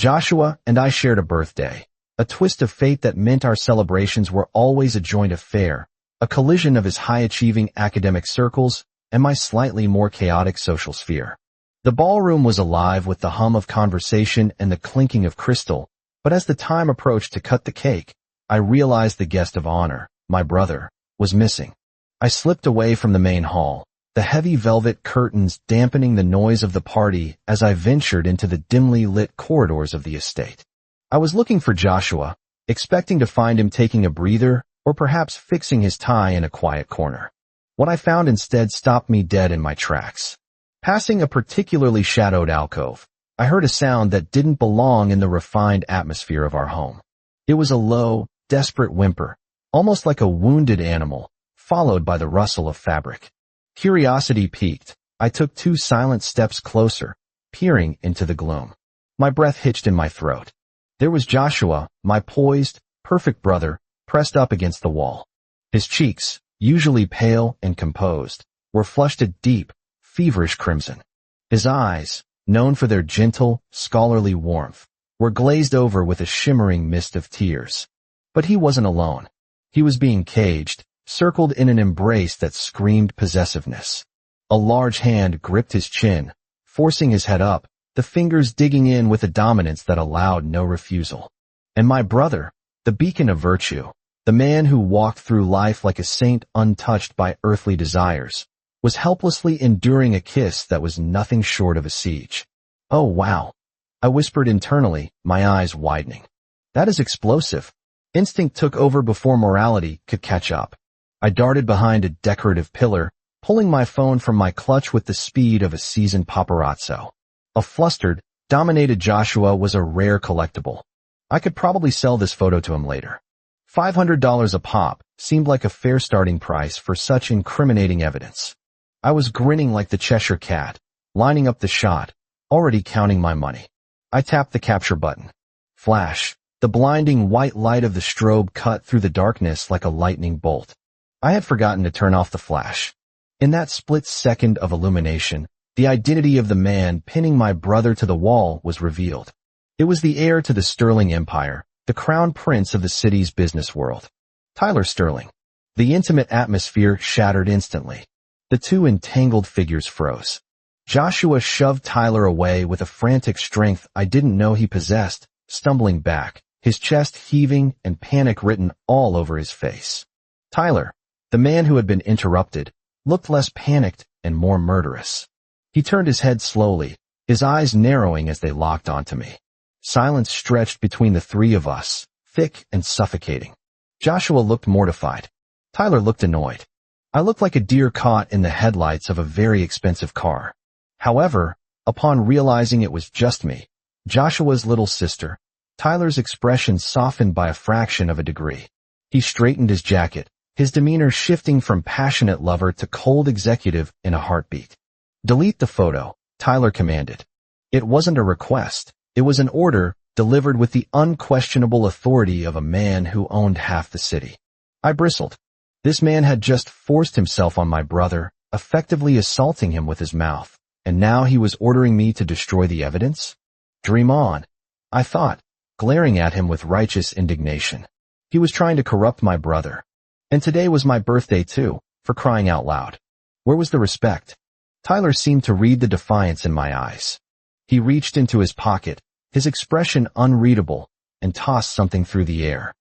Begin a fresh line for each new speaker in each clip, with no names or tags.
Joshua and I shared a birthday, a twist of fate that meant our celebrations were always a joint affair, a collision of his high-achieving academic circles and my slightly more chaotic social sphere. The ballroom was alive with the hum of conversation and the clinking of crystal, but as the time approached to cut the cake, I realized the guest of honor, my brother, was missing. I slipped away from the main hall, the heavy velvet curtains dampening the noise of the party as I ventured into the dimly lit corridors of the estate. I was looking for Joshua, expecting to find him taking a breather or perhaps fixing his tie in a quiet corner. What I found instead stopped me dead in my tracks. Passing a particularly shadowed alcove, I heard a sound that didn't belong in the refined atmosphere of our home. It was a low, desperate whimper, almost like a wounded animal, followed by the rustle of fabric. Curiosity piqued, I took 2 silent steps closer, peering into the gloom. My breath hitched in my throat. There was Joshua, my poised, perfect brother, pressed up against the wall. His cheeks, usually pale and composed, were flushed a deep, feverish crimson. His eyes, known for their gentle, scholarly warmth, were glazed over with a shimmering mist of tears. But he wasn't alone. He was being caged, circled in an embrace that screamed possessiveness. A large hand gripped his chin, forcing his head up, the fingers digging in with a dominance that allowed no refusal. And my brother, the beacon of virtue, the man who walked through life like a saint untouched by earthly desires, was helplessly enduring a kiss that was nothing short of a siege. "Oh wow," I whispered internally, my eyes widening. "That is explosive." Instinct took over before morality could catch up. I darted behind a decorative pillar, pulling my phone from my clutch with the speed of a seasoned paparazzo. A flustered, dominated Joshua was a rare collectible. I could probably sell this photo to him later. $500 a pop seemed like a fair starting price for such incriminating evidence. I was grinning like the Cheshire Cat, lining up the shot, already counting my money. I tapped the capture button. Flash. The blinding white light of the strobe cut through the darkness like a lightning bolt. I had forgotten to turn off the flash. In that split second of illumination, the identity of the man pinning my brother to the wall was revealed. It was the heir to the Sterling Empire, the crown prince of the city's business world. Tyler Sterling. The intimate atmosphere shattered instantly. The 2 entangled figures froze. Joshua shoved Tyler away with a frantic strength I didn't know he possessed, stumbling back, his chest heaving and panic written all over his face. Tyler, the man who had been interrupted, looked less panicked and more murderous. He turned his head slowly, his eyes narrowing as they locked onto me. Silence stretched between the 3 of us, thick and suffocating. Joshua looked mortified. Tyler looked annoyed. I looked like a deer caught in the headlights of a very expensive car. However, upon realizing it was just me, Joshua's little sister, Tyler's expression softened by a fraction of a degree. He straightened his jacket, his demeanor shifting from passionate lover to cold executive in a heartbeat. "Delete the photo," Tyler commanded. It wasn't a request. It was an order delivered with the unquestionable authority of a man who owned half the city. I bristled. This man had just forced himself on my brother, effectively assaulting him with his mouth, and now he was ordering me to destroy the evidence? Dream on, I thought, glaring at him with righteous indignation. He was trying to corrupt my brother. And today was my birthday too, for crying out loud. Where was the respect? Tyler seemed to read the defiance in my eyes. He reached into his pocket, his expression unreadable, and tossed something through the air.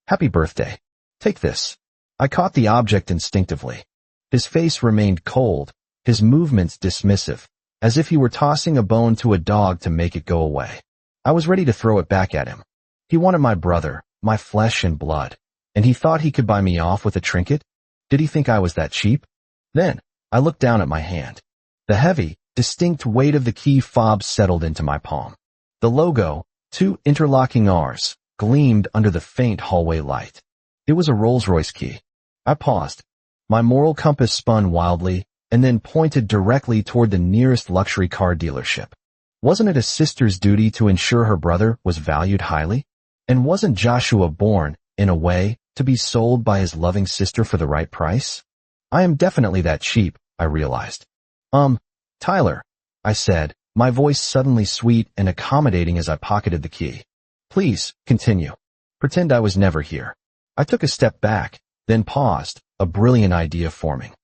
"Happy birthday. Take this." I caught the object instinctively. His face remained cold, his movements dismissive, as if he were tossing a bone to a dog to make it go away. I was ready to throw it back at him. He wanted my brother, my flesh and blood, and he thought he could buy me off with a trinket? Did he think I was that cheap? Then, I looked down at my hand. The heavy, distinct weight of the key fob settled into my palm. The logo, 2 interlocking R's, gleamed under the faint hallway light. It was a Rolls-Royce key. I paused. My moral compass spun wildly, and then pointed directly toward the nearest luxury car dealership. Wasn't it a sister's duty to ensure her brother was valued highly? And wasn't Joshua born, in a way, to be sold by his loving sister for the right price? I am definitely that cheap, I realized. Tyler, I said, my voice suddenly sweet and accommodating as I pocketed the key. Please, continue. Pretend I was never here. I took a step back, then paused, a brilliant idea forming.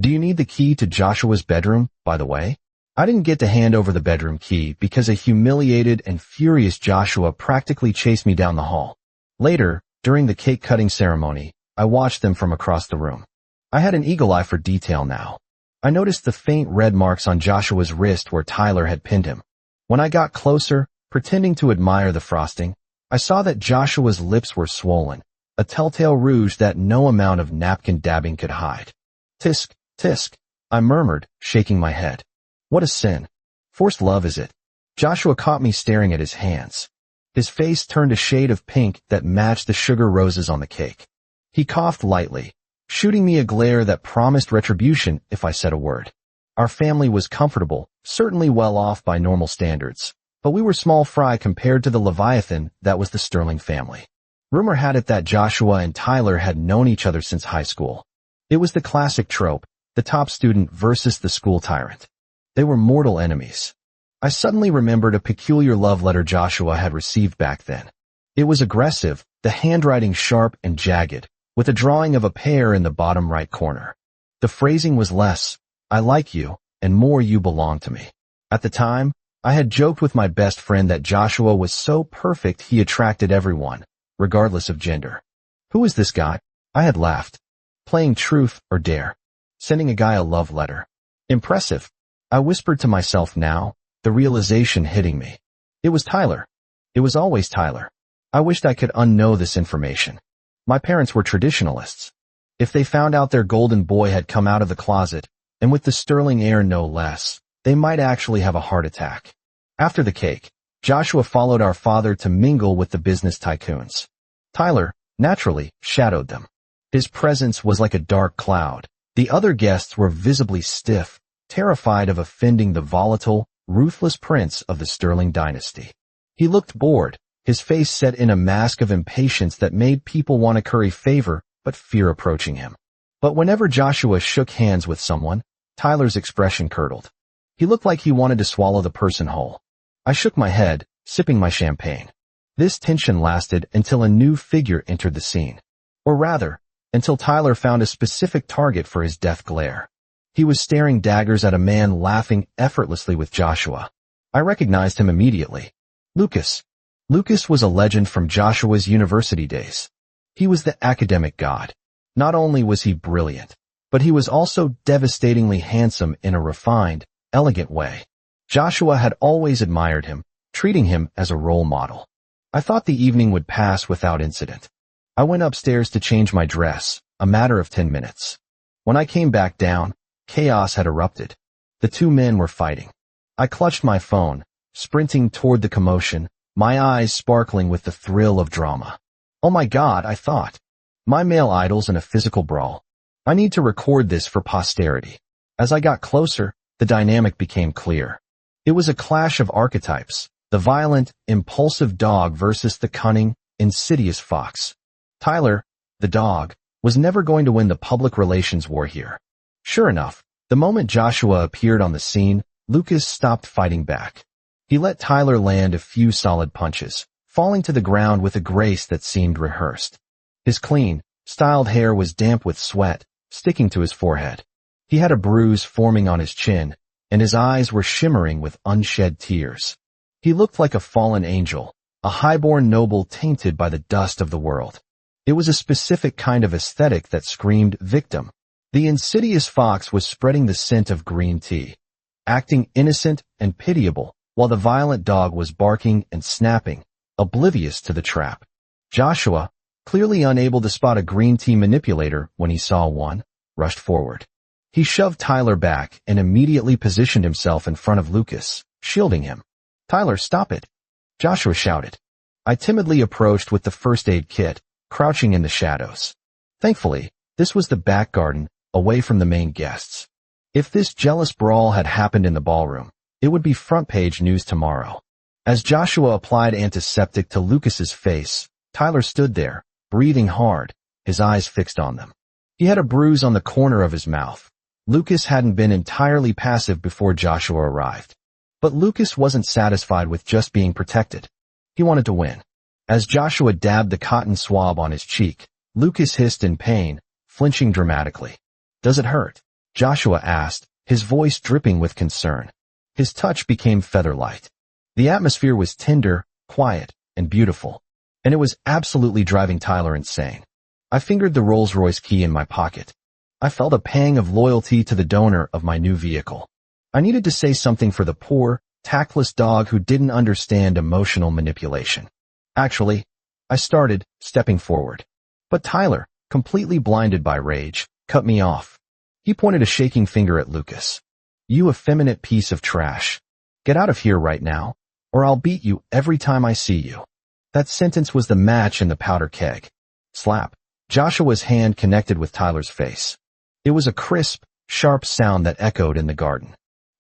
Do you need the key to Joshua's bedroom, by the way? I didn't get to hand over the bedroom key because a humiliated and furious Joshua practically chased me down the hall. Later, during the cake-cutting ceremony, I watched them from across the room. I had an eagle eye for detail now. I noticed the faint red marks on Joshua's wrist where Tyler had pinned him. When I got closer, pretending to admire the frosting, I saw that Joshua's lips were swollen, a telltale rouge that no amount of napkin dabbing could hide. Tisk, tisk, I murmured, shaking my head. What a sin. Forced love is it? Joshua caught me staring at his hands. His face turned a shade of pink that matched the sugar roses on the cake. He coughed lightly, shooting me a glare that promised retribution if I said a word. Our family was comfortable, certainly well off by normal standards, but we were small fry compared to the Leviathan that was the Sterling family. Rumor had it that Joshua and Tyler had known each other since high school. It was the classic trope, the top student versus the school tyrant. They were mortal enemies. I suddenly remembered a peculiar love letter Joshua had received back then. It was aggressive, the handwriting sharp and jagged, with a drawing of a pear in the bottom right corner. The phrasing was less, I like you, and more you belong to me. At the time, I had joked with my best friend that Joshua was so perfect he attracted everyone, regardless of gender. Who is this guy? I had laughed. Playing truth or dare. Sending a guy a love letter. Impressive. I whispered to myself now, the realization hitting me. It was Tyler. It was always Tyler. I wished I could unknow this information. My parents were traditionalists. If they found out their golden boy had come out of the closet, and with the sterling air no less, they might actually have a heart attack. After the cake, Joshua followed our father to mingle with the business tycoons. Tyler, naturally, shadowed them. His presence was like a dark cloud. The other guests were visibly stiff, terrified of offending the volatile, ruthless prince of the Sterling dynasty. He looked bored, his face set in a mask of impatience that made people want to curry favor but fear approaching him. But whenever Joshua shook hands with someone, Tyler's expression curdled. He looked like he wanted to swallow the person whole. I shook my head, sipping my champagne. This tension lasted until a new figure entered the scene. Or rather, until Tyler found a specific target for his death glare. He was staring daggers at a man laughing effortlessly with Joshua. I recognized him immediately. Lucas. Lucas was a legend from Joshua's university days. He was the academic god. Not only was he brilliant, but he was also devastatingly handsome in a refined, elegant way. Joshua had always admired him, treating him as a role model. I thought the evening would pass without incident. I went upstairs to change my dress, a matter of 10 minutes. When I came back down, chaos had erupted. The two men were fighting. I clutched my phone, sprinting toward the commotion, my eyes sparkling with the thrill of drama. Oh my God, I thought. My male idols in a physical brawl. I need to record this for posterity. As I got closer, the dynamic became clear. It was a clash of archetypes, the violent, impulsive dog versus the cunning, insidious fox. Tyler, the dog, was never going to win the public relations war here. Sure enough, the moment Joshua appeared on the scene, Lucas stopped fighting back. He let Tyler land a few solid punches, falling to the ground with a grace that seemed rehearsed. His clean, styled hair was damp with sweat, sticking to his forehead. He had a bruise forming on his chin, and his eyes were shimmering with unshed tears. He looked like a fallen angel, a highborn noble tainted by the dust of the world. It was a specific kind of aesthetic that screamed victim. The insidious fox was spreading the scent of green tea, acting innocent and pitiable, while the violent dog was barking and snapping, oblivious to the trap. Joshua, clearly unable to spot a green tea manipulator when he saw one, rushed forward. He shoved Tyler back and immediately positioned himself in front of Lucas, shielding him. "Tyler, stop it!" Joshua shouted. I timidly approached with the first aid kit, crouching in the shadows. Thankfully, this was the back garden, away from the main guests. If this jealous brawl had happened in the ballroom, it would be front-page news tomorrow. As Joshua applied antiseptic to Lucas's face, Tyler stood there, breathing hard, his eyes fixed on them. He had a bruise on the corner of his mouth. Lucas hadn't been entirely passive before Joshua arrived. But Lucas wasn't satisfied with just being protected. He wanted to win. As Joshua dabbed the cotton swab on his cheek, Lucas hissed in pain, flinching dramatically. "Does it hurt?" Joshua asked, his voice dripping with concern. His touch became feather-light. The atmosphere was tender, quiet, and beautiful, and it was absolutely driving Tyler insane. I fingered the Rolls-Royce key in my pocket. I felt a pang of loyalty to the donor of my new vehicle. I needed to say something for the poor, tactless dog who didn't understand emotional manipulation. Actually, I started, stepping forward. But Tyler, completely blinded by rage, cut me off. He pointed a shaking finger at Lucas. "You effeminate piece of trash. Get out of here right now, or I'll beat you every time I see you." That sentence was the match in the powder keg. Slap. Joshua's hand connected with Tyler's face. It was a crisp, sharp sound that echoed in the garden.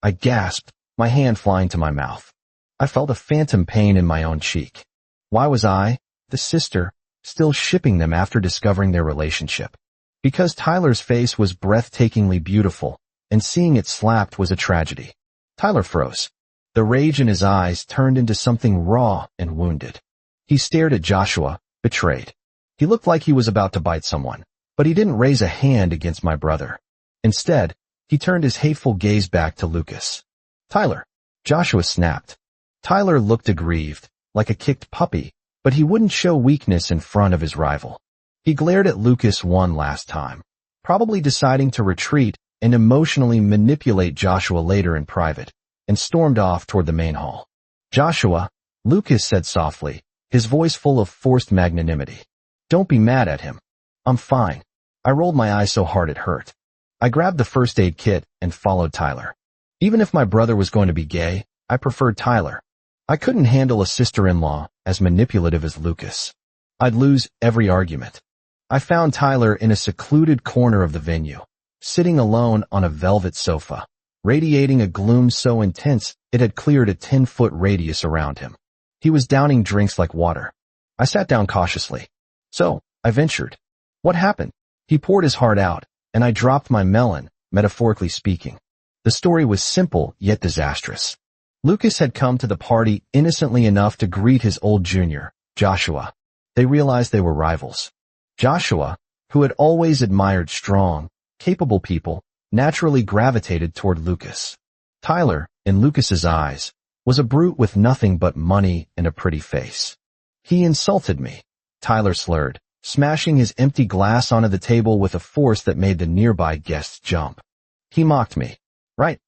I gasped, my hand flying to my mouth. I felt a phantom pain in my own cheek. Why was I, the sister, still shipping them after discovering their relationship? Because Tyler's face was breathtakingly beautiful, and seeing it slapped was a tragedy. Tyler froze. The rage in his eyes turned into something raw and wounded. He stared at Joshua, betrayed. He looked like he was about to bite someone, but he didn't raise a hand against my brother. Instead, he turned his hateful gaze back to Lucas. "Tyler." Joshua snapped. Tyler looked aggrieved, like a kicked puppy, but he wouldn't show weakness in front of his rival. He glared at Lucas one last time, probably deciding to retreat and emotionally manipulate Joshua later in private, and stormed off toward the main hall. "Joshua," Lucas said softly, his voice full of forced magnanimity. "Don't be mad at him. I'm fine." I rolled my eyes so hard it hurt. I grabbed the first aid kit and followed Tyler. Even if my brother was going to be gay, I preferred Tyler. I couldn't handle a sister-in-law as manipulative as Lucas. I'd lose every argument. I found Tyler in a secluded corner of the venue, sitting alone on a velvet sofa, radiating a gloom so intense it had cleared a 10-foot radius around him. He was downing drinks like water. I sat down cautiously. "So," I ventured. "What happened?" He poured his heart out, and I dropped my melon, metaphorically speaking. The story was simple yet disastrous. Lucas had come to the party innocently enough to greet his old junior, Joshua. They realized they were rivals. Joshua, who had always admired strong, capable people, naturally gravitated toward Lucas. Tyler, in Lucas's eyes, was a brute with nothing but money and a pretty face. "He insulted me," Tyler slurred, smashing his empty glass onto the table with a force that made the nearby guests jump. "He mocked me." Right.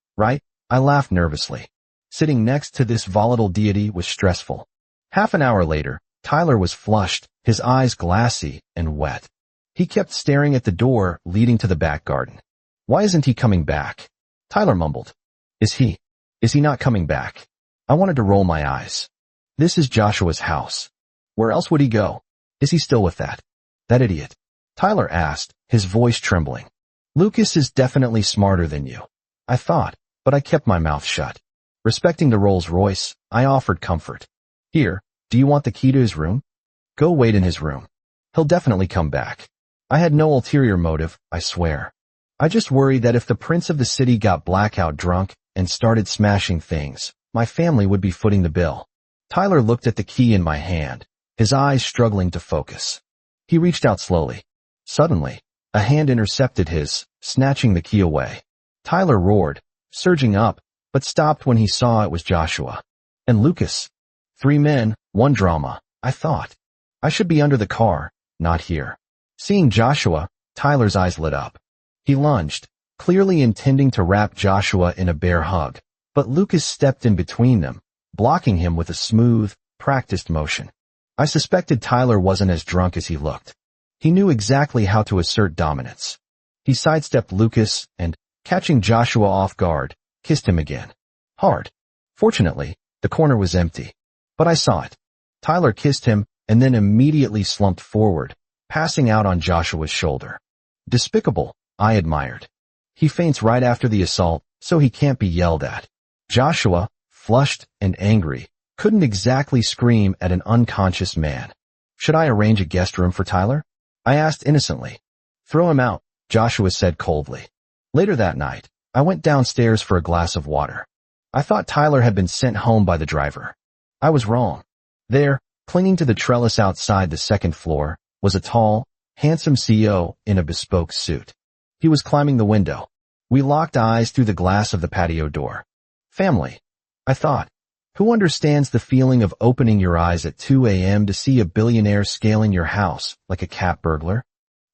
I laughed nervously. Sitting next to this volatile deity was stressful. Half an hour later, Tyler was flushed, his eyes glassy and wet. He kept staring at the door leading to the back garden. "Why isn't he coming back?" Tyler mumbled. Is he not coming back?" I wanted to roll my eyes. This is Joshua's house. Where else would he go? Is he still with that idiot? Tyler asked, his voice trembling. "Lucas is definitely smarter than you," I thought, but I kept my mouth shut. Respecting the Rolls-Royce, I offered comfort. "Here, do you want the key to his room? Go wait in his room. He'll definitely come back." I had no ulterior motive, I swear. I just worried that if the prince of the city got blackout drunk and started smashing things, my family would be footing the bill. Tyler looked at the key in my hand, his eyes struggling to focus. He reached out slowly. Suddenly, a hand intercepted his, snatching the key away. Tyler roared, surging up, but stopped when he saw it was Joshua. And Lucas. 3 men, 1 drama, I thought. I should be under the car, not here. Seeing Joshua, Tyler's eyes lit up. He lunged, clearly intending to wrap Joshua in a bear hug, but Lucas stepped in between them, blocking him with a smooth, practiced motion. I suspected Tyler wasn't as drunk as he looked. He knew exactly how to assert dominance. He sidestepped Lucas and, catching Joshua off guard, kissed him again. Hard. Fortunately, the corner was empty. But I saw it. Tyler kissed him and then immediately slumped forward, passing out on Joshua's shoulder. Despicable, I admired. He faints right after the assault, so he can't be yelled at. Joshua, flushed and angry, couldn't exactly scream at an unconscious man. Should I arrange a guest room for Tyler? I asked innocently. Throw him out, Joshua said coldly. Later that night, I went downstairs for a glass of water. I thought Tyler had been sent home by the driver. I was wrong. There, clinging to the trellis outside the second floor, was a tall, handsome CEO in a bespoke suit. He was climbing the window. We locked eyes through the glass of the patio door. Family, I thought. Who understands the feeling of opening your eyes at 2 a.m. to see a billionaire scaling your house like a cat burglar?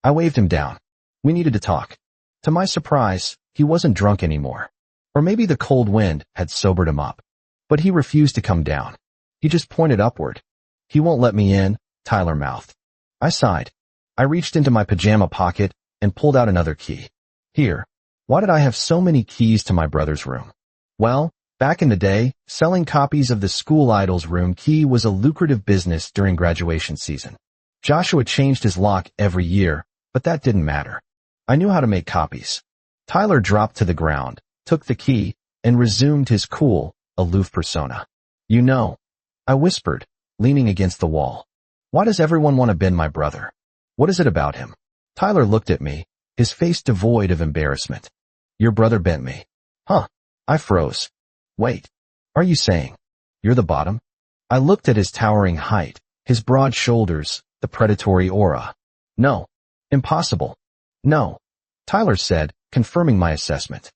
I waved him down. We needed to talk. To my surprise, he wasn't drunk anymore. Or maybe the cold wind had sobered him up. But he refused to come down. He just pointed upward. He won't let me in, Tyler mouthed. I sighed. I reached into my pajama pocket and pulled out another key. Here. Why did I have so many keys to my brother's room? Well, back in the day, selling copies of the school idol's room key was a lucrative business during graduation season. Joshua changed his lock every year, but that didn't matter. I knew how to make copies. Tyler dropped to the ground, took the key, and resumed his cool, aloof persona. You know, I whispered, leaning against the wall. Why does everyone want to bend my brother? What is it about him? Tyler looked at me, his face devoid of embarrassment. Your brother bent me. Huh. I froze. Wait. Are you saying you're the bottom? I looked at his towering height, his broad shoulders, the predatory aura. No. Impossible. No. Tyler said, confirming my assessment.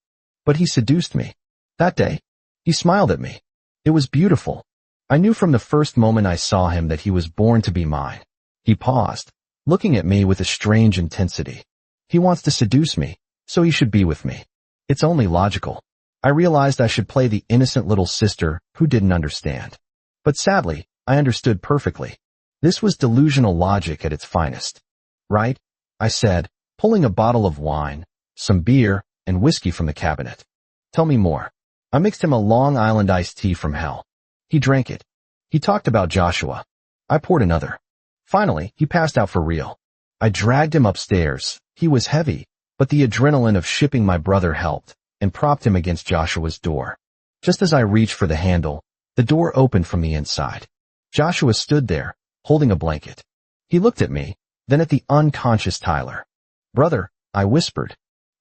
But he seduced me. That day, he smiled at me. It was beautiful. I knew from the first moment I saw him that he was born to be mine. He paused, looking at me with a strange intensity. He wants to seduce me, so he should be with me. It's only logical. I realized I should play the innocent little sister who didn't understand. But sadly, I understood perfectly. This was delusional logic at its finest. Right? I said, pulling a bottle of wine, some beer, and whiskey from the cabinet. Tell me more. I mixed him a Long Island iced tea from hell. He drank it. He talked about Joshua. I poured another. Finally, he passed out for real. I dragged him upstairs. He was heavy, but the adrenaline of shipping my brother helped, and propped him against Joshua's door. Just as I reached for the handle, the door opened from the inside. Joshua stood there, holding a blanket. He looked at me, then at the unconscious Tyler. Brother, I whispered.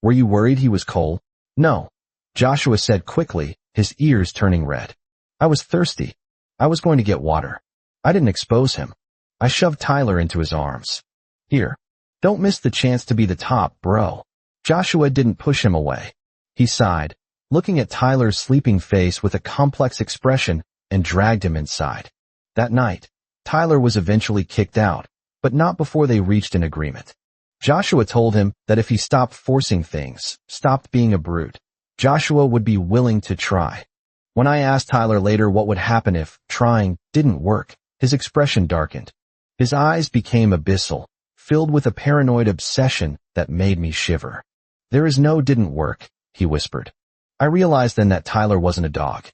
Were you worried he was cold? No. Joshua said quickly, his ears turning red. I was thirsty. I was going to get water. I didn't expose him. I shoved Tyler into his arms. Here. Don't miss the chance to be the top, bro. Joshua didn't push him away. He sighed, looking at Tyler's sleeping face with a complex expression, and dragged him inside. That night, Tyler was eventually kicked out, but not before they reached an agreement. Joshua told him that if he stopped forcing things, stopped being a brute, Joshua would be willing to try. When I asked Tyler later what would happen if trying didn't work, his expression darkened. His eyes became abyssal, filled with a paranoid obsession that made me shiver. There is no didn't work, he whispered. I realized then that Tyler wasn't a dog.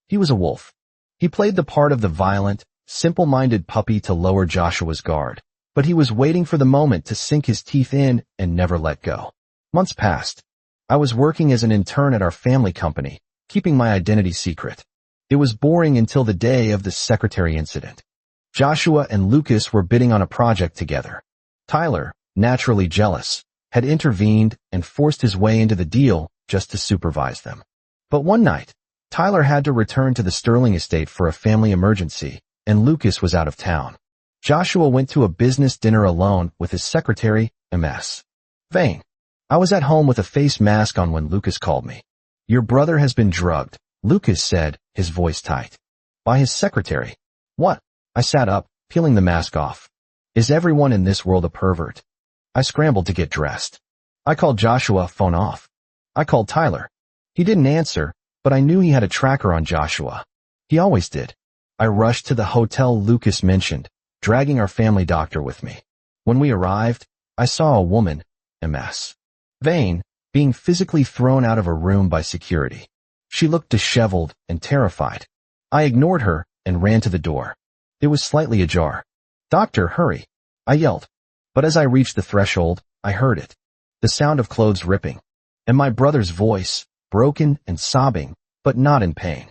He was a wolf. He played the part of the violent, simple-minded puppy to lower Joshua's guard, but he was waiting for the moment to sink his teeth in and never let go. Months passed. I was working as an intern at our family company, keeping my identity secret. It was boring until the day of the secretary incident. Joshua and Lucas were bidding on a project together. Tyler, naturally jealous, had intervened and forced his way into the deal just to supervise them. But one night, Tyler had to return to the Sterling estate for a family emergency, and Lucas was out of town. Joshua went to a business dinner alone with his secretary, Ms. Vane. I was at home with a face mask on when Lucas called me. Your brother has been drugged, Lucas said, his voice tight. By his secretary. What? I sat up, peeling the mask off. Is everyone in this world a pervert? I scrambled to get dressed. I called Joshua, phone off. I called Tyler. He didn't answer, but I knew he had a tracker on Joshua. He always did. I rushed to the hotel Lucas mentioned, dragging our family doctor with me. When we arrived, I saw a woman, Ms. Vane, being physically thrown out of a room by security. She looked disheveled and terrified. I ignored her and ran to the door. It was slightly ajar. Doctor, hurry, I yelled. But as I reached the threshold, I heard it. The sound of clothes ripping. And my brother's voice, broken and sobbing, but not in pain.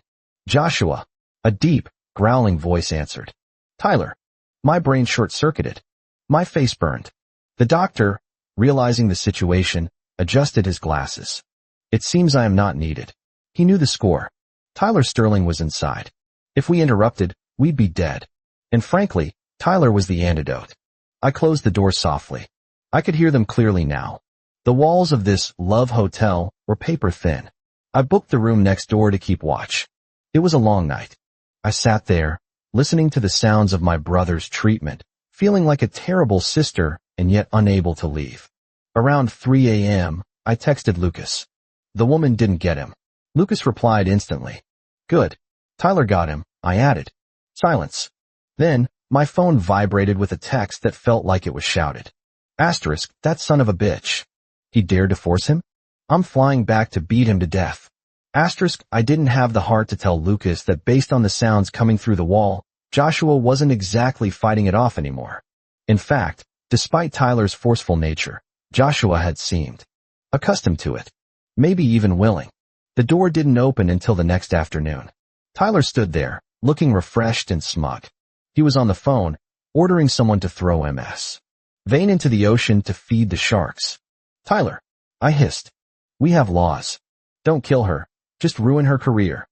Joshua, a deep, growling voice answered. Tyler. My brain short-circuited. My face burned. The doctor, realizing the situation, adjusted his glasses. It seems I am not needed. He knew the score. Tyler Sterling was inside. If we interrupted, we'd be dead. And frankly, Tyler was the antidote. I closed the door softly. I could hear them clearly now. The walls of this love hotel were paper thin. I booked the room next door to keep watch. It was a long night. I sat there, listening to the sounds of my brother's treatment, feeling like a terrible sister and yet unable to leave. Around 3 a.m., I texted Lucas. The woman didn't get him. Lucas replied instantly. Good. Tyler got him, I added. Silence. Then, my phone vibrated with a text that felt like it was shouted. Asterisk, that son of a bitch. He dared to force him? I'm flying back to beat him to death. Asterisk, I didn't have the heart to tell Lucas that based on the sounds coming through the wall, Joshua wasn't exactly fighting it off anymore. In fact, despite Tyler's forceful nature, Joshua had seemed accustomed to it. Maybe even willing. The door didn't open until the next afternoon. Tyler stood there, looking refreshed and smug. He was on the phone, ordering someone to throw MS. Vane into the ocean to feed the sharks. Tyler, I hissed. We have laws. Don't kill her. Just ruin her career.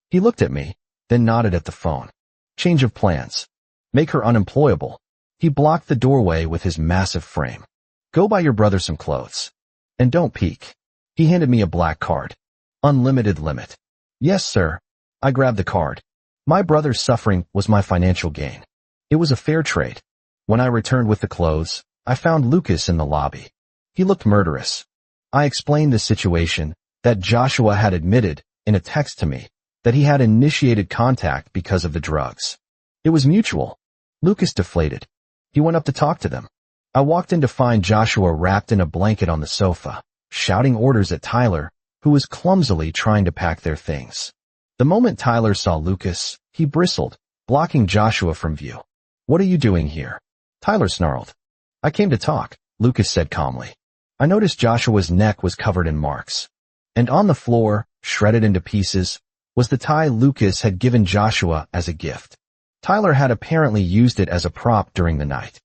He looked at me, then nodded at the phone. Change of plans. Make her unemployable. He blocked the doorway with his massive frame. Go buy your brother some clothes. And don't peek. He handed me a black card. Unlimited limit. Yes, sir. I grabbed the card. My brother's suffering was my financial gain. It was a fair trade. When I returned with the clothes, I found Lucas in the lobby. He looked murderous. I explained the situation, that Joshua had admitted, in a text to me, that he had initiated contact because of the drugs. It was mutual. Lucas deflated. He went up to talk to them. I walked in to find Joshua wrapped in a blanket on the sofa, shouting orders at Tyler, who was clumsily trying to pack their things. The moment Tyler saw Lucas, he bristled, blocking Joshua from view. What are you doing here? Tyler snarled. I came to talk, Lucas said calmly. I noticed Joshua's neck was covered in marks. And on the floor, shredded into pieces, was the tie Lucas had given Joshua as a gift. Tyler had apparently used it as a prop during the night.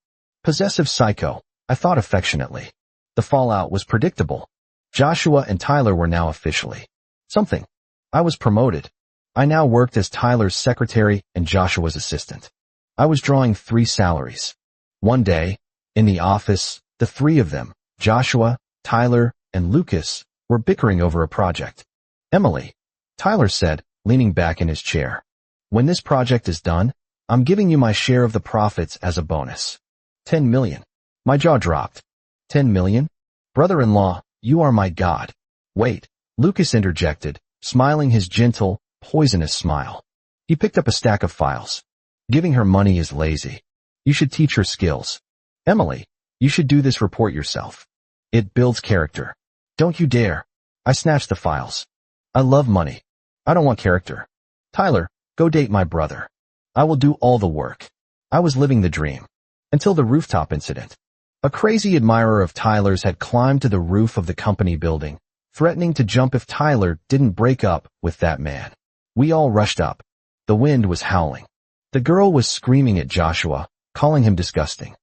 Possessive psycho, I thought affectionately. The fallout was predictable. Joshua and Tyler were now officially something. I was promoted. I now worked as Tyler's secretary and Joshua's assistant. I was drawing 3 salaries. One day, in the office, the 3 of them, Joshua, Tyler, and Lucas, were bickering over a project. Emily, Tyler said, leaning back in his chair. When this project is done, I'm giving you my share of the profits as a bonus. 10 million. My jaw dropped. 10 million? Brother-in-law, you are my god. Wait, Lucas interjected, smiling his gentle, poisonous smile. He picked up a stack of files. Giving her money is lazy. You should teach her skills. Emily, you should do this report yourself. It builds character. Don't you dare. I snatched the files. I love money. I don't want character. Tyler, go date my brother. I will do all the work. I was living the dream. Until the rooftop incident. A crazy admirer of Tyler's had climbed to the roof of the company building, threatening to jump if Tyler didn't break up with that man. We all rushed up. The wind was howling. The girl was screaming at Joshua, calling him disgusting.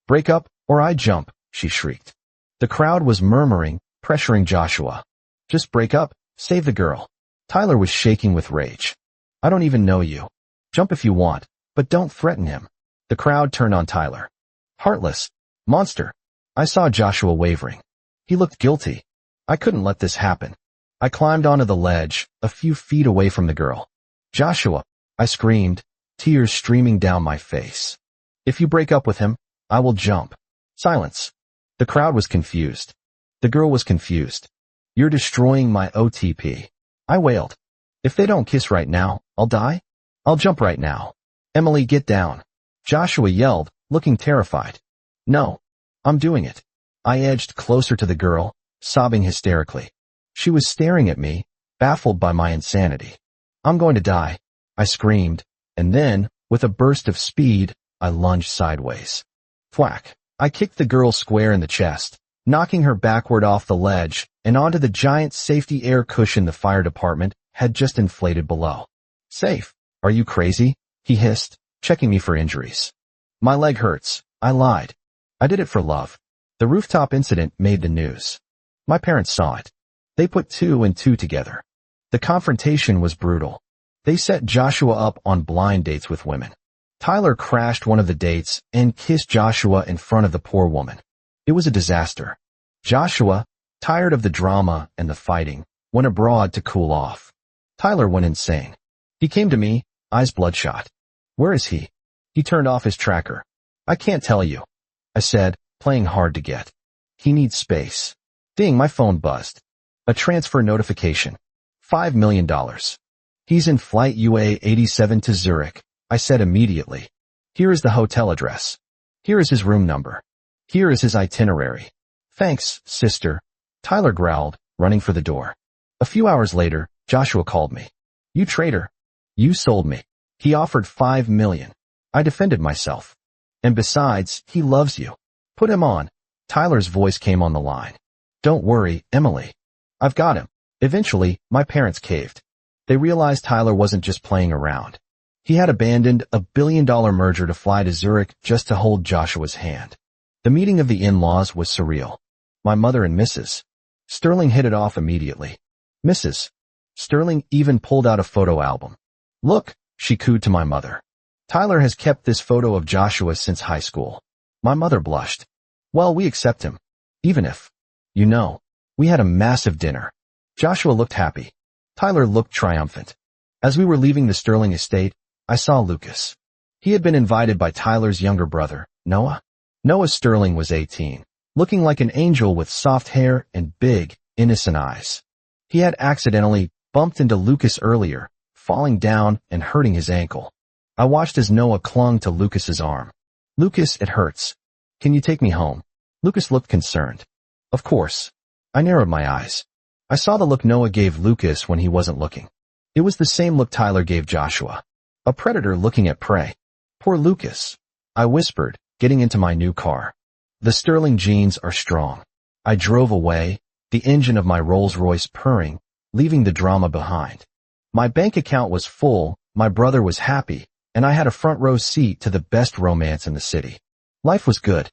Break up, or I jump, she shrieked. The crowd was murmuring, pressuring Joshua. Just break up, save the girl. Tyler was shaking with rage. I don't even know you. Jump if you want, but don't threaten him. The crowd turned on Tyler. Heartless. Monster. I saw Joshua wavering. He looked guilty. I couldn't let this happen. I climbed onto the ledge, a few feet away from the girl. Joshua, I screamed, tears streaming down my face. If you break up with him, I will jump. Silence. The crowd was confused. The girl was confused. You're destroying my OTP. I wailed. If they don't kiss right now, I'll die? I'll jump right now. Emily, get down. Joshua yelled, looking terrified. No. I'm doing it. I edged closer to the girl, sobbing hysterically. She was staring at me, baffled by my insanity. I'm going to die, I screamed, and then, with a burst of speed, I lunged sideways. Thwack. I kicked the girl square in the chest, knocking her backward off the ledge and onto the giant safety air cushion the fire department had just inflated below. Safe. Are you crazy? He hissed, checking me for injuries. My leg hurts. I lied. I did it for love. The rooftop incident made the news. My parents saw it. They put 2 and 2 together. The confrontation was brutal. They set Joshua up on blind dates with women. Tyler crashed one of the dates and kissed Joshua in front of the poor woman. It was a disaster. Joshua, tired of the drama and the fighting, went abroad to cool off. Tyler went insane. He came to me, eyes bloodshot. Where is he? He turned off his tracker. I can't tell you, I said, playing hard to get. He needs space. Ding, my phone buzzed. A transfer notification. $5 million. He's in flight UA87 to Zurich, I said immediately. Here is the hotel address. Here is his room number. Here is his itinerary. Thanks, sister, Tyler growled, running for the door. A few hours later, Joshua called me. You traitor. You sold me. He offered $5 million. I defended myself. And besides, he loves you. Put him on. Tyler's voice came on the line. Don't worry, Emily. I've got him. Eventually, my parents caved. They realized Tyler wasn't just playing around. He had abandoned a billion-dollar merger to fly to Zurich just to hold Joshua's hand. The meeting of the in-laws was surreal. My mother and Mrs. Sterling hit it off immediately. Mrs. Sterling even pulled out a photo album. Look, she cooed to my mother. Tyler has kept this photo of Joshua since high school. My mother blushed. Well, we accept him. Even if, we had a massive dinner. Joshua looked happy. Tyler looked triumphant. As we were leaving the Sterling estate, I saw Lucas. He had been invited by Tyler's younger brother, Noah. Noah Sterling was 18, looking like an angel with soft hair and big, innocent eyes. He had accidentally bumped into Lucas earlier, falling down and hurting his ankle. I watched as Noah clung to Lucas's arm. Lucas, it hurts. Can you take me home? Lucas looked concerned. Of course. I narrowed my eyes. I saw the look Noah gave Lucas when he wasn't looking. It was the same look Tyler gave Joshua. A predator looking at prey. Poor Lucas. I whispered, getting into my new car. The Sterling genes are strong. I drove away, the engine of my Rolls-Royce purring, leaving the drama behind. My bank account was full, my brother was happy, and I had a front row seat to the best romance in the city. Life was good.